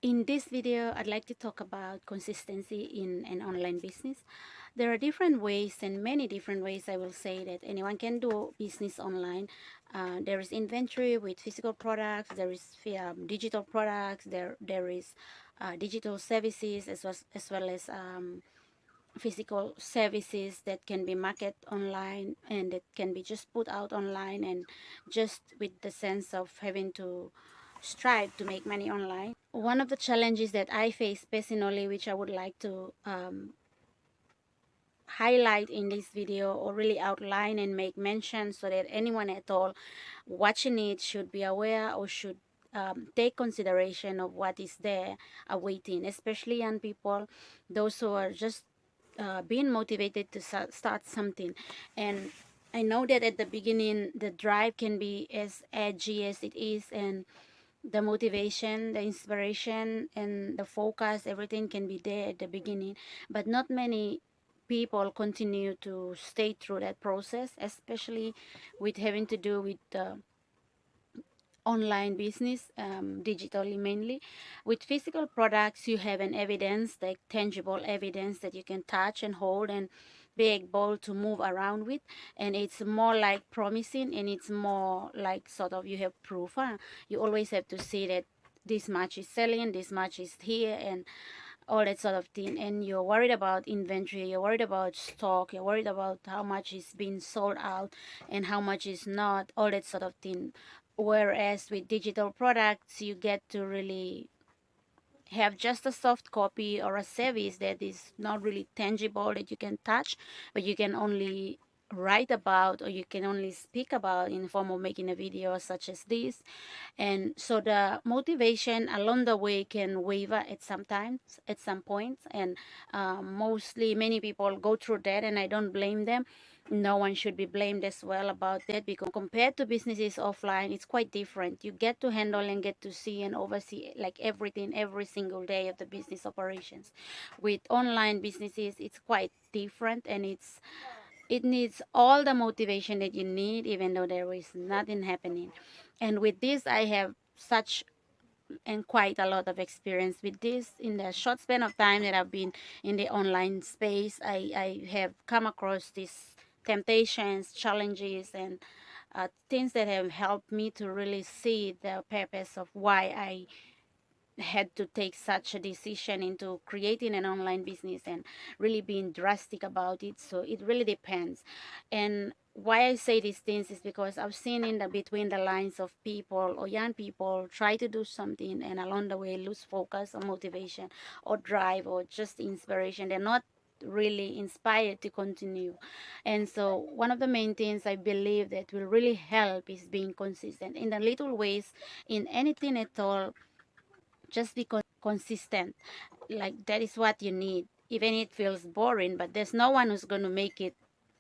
In this video, I'd like to talk about consistency in an online business. There are different ways, and many different ways I will say, that anyone can do business online. There is inventory with physical products, there is digital products, there is digital services, as well as physical services that can be marketed online and that can be just put out online, and just with the sense of having to strive to make money online. One of the challenges that I face personally, which I would like to highlight in this video, or really outline and make mention, so that anyone at all watching it should be aware, or should take consideration of what is there awaiting, especially young people, those who are just being motivated to start something. And I know that at the beginning the drive can be as edgy as it is, and the motivation, the inspiration, and the focus, everything can be there at the beginning, but not many people continue to stay through that process, especially with having to do with online business, digitally mainly. With physical products, you have an evidence, like tangible evidence that you can touch and hold and be able to move around with, and it's more like promising, and it's more like sort of you have proof. You always have to see that this much is selling, this much is here, and all that sort of thing. And you're worried about inventory, you're worried about stock, you're worried about how much is being sold out and how much is not, all that sort of thing. Whereas with digital products, you get to really have just a soft copy or a service that is not really tangible, that you can touch, but you can only write about, or you can only speak about in the form of making a video such as this. And so the motivation along the way can waver at sometimes, at some points, and mostly many people go through that, and I don't blame them. No one should be blamed as well about that, because compared to businesses offline, it's quite different. You get to handle and get to see and oversee like everything every single day of the business operations. With online businesses, it's quite different, and it needs all the motivation that you need, even though there is nothing happening. And with this, I have such and quite a lot of experience with this. In the short span of time that I've been in the online space, I have come across these temptations, challenges, and things that have helped me to really see the purpose of why I had to take such a decision into creating an online business and really being drastic about it. So it really depends. And why I say these things is because I've seen in the between the lines of people, or young people, try to do something and along the way lose focus or motivation or drive or just inspiration. They're not really inspired to continue. And so one of the main things I believe that will really help is being consistent in the little ways, in anything at all. Just be consistent. Like, that is what you need. Even it feels boring, but there's no one who's going to make it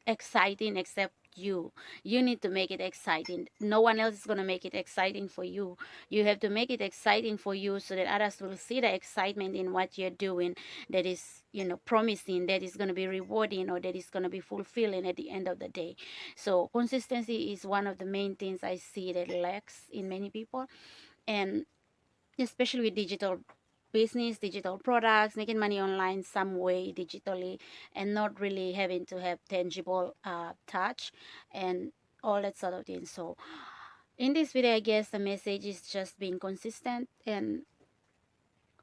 exciting except you. You need to make it exciting. No one else is going to make it exciting for you. You have to make it exciting for you, so that others will see the excitement in what you're doing, that is, promising, that is going to be rewarding, or that is going to be fulfilling at the end of the day. So consistency is one of the main things I see that lacks in many people. And especially with digital business, digital products, making money online some way digitally, and not really having to have tangible touch and all that sort of thing. So in this video, I guess the message is just being consistent, and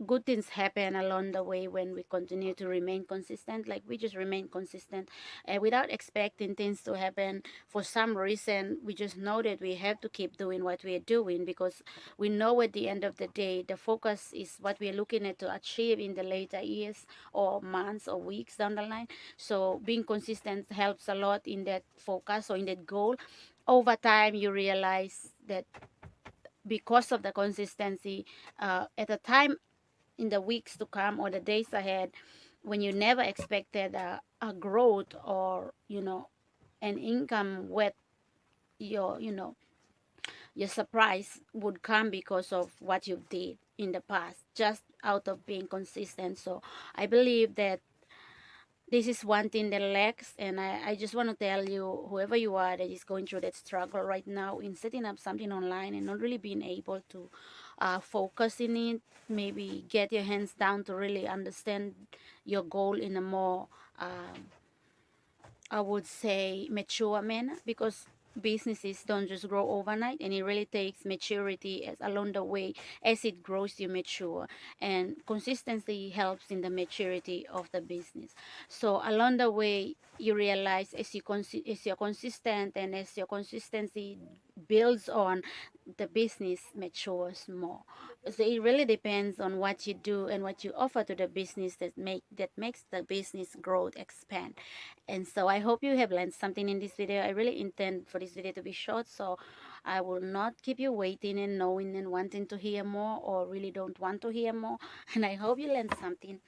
good things happen along the way when we continue to remain consistent. Like, we just remain consistent without expecting things to happen. For some reason, we just know that we have to keep doing what we are doing, because we know at the end of the day the focus is what we are looking at to achieve in the later years or months or weeks down the line. So being consistent helps a lot in that focus, or in that goal. Over time, you realize that because of the consistency, at a time in the weeks to come or the days ahead, when you never expected a growth, or an income, with your surprise would come because of what you did in the past, just out of being consistent. So I believe that this is one thing that lacks, and I just want to tell you, whoever you are that is going through that struggle right now in setting up something online and not really being able to focus in it, maybe get your hands down to really understand your goal in a more I would say mature manner, because businesses don't just grow overnight, and it really takes maturity as along the way. As it grows, you mature, and consistency helps in the maturity of the business. So along the way, you realize as as you're consistent, and as your consistency builds on, the business matures more. So it really depends on what you do and what you offer to the business that makes the business growth expand. And so I hope you have learned something in this video. I really intend for this video to be short, so I will not keep you waiting and knowing and wanting to hear more, or really don't want to hear more. And I hope you learned something.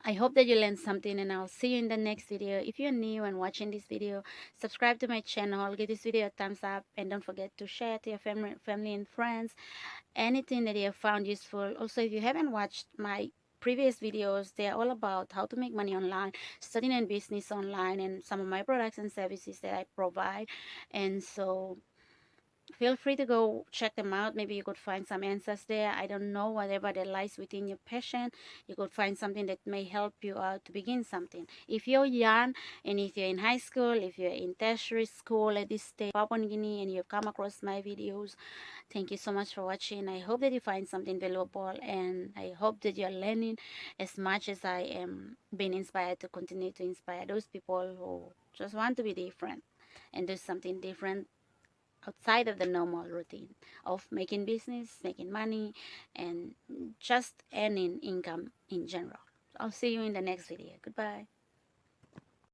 I hope that you learned something, and I'll see you in the next video. If you're new and watching this video, subscribe to my channel, give this video a thumbs up, and don't forget to share to your family and friends anything that you have found useful. Also, if you haven't watched my previous videos, they're all about how to make money online, studying and business online, and some of my products and services that I provide. And so feel free to go check them out. Maybe you could find some answers there. I don't know, whatever that lies within your passion, you could find something that may help you out to begin something. If you're young, and if you're in high school, if you're in tertiary school at this stage, Papua New Guinea, and you've come across my videos, thank you so much for watching. I hope that you find something valuable, and I hope that you're learning as much as I am being inspired to continue to inspire those people who just want to be different and do something different outside of the normal routine of making business, making money, and just earning income in general. I'll see you in the next video. Goodbye.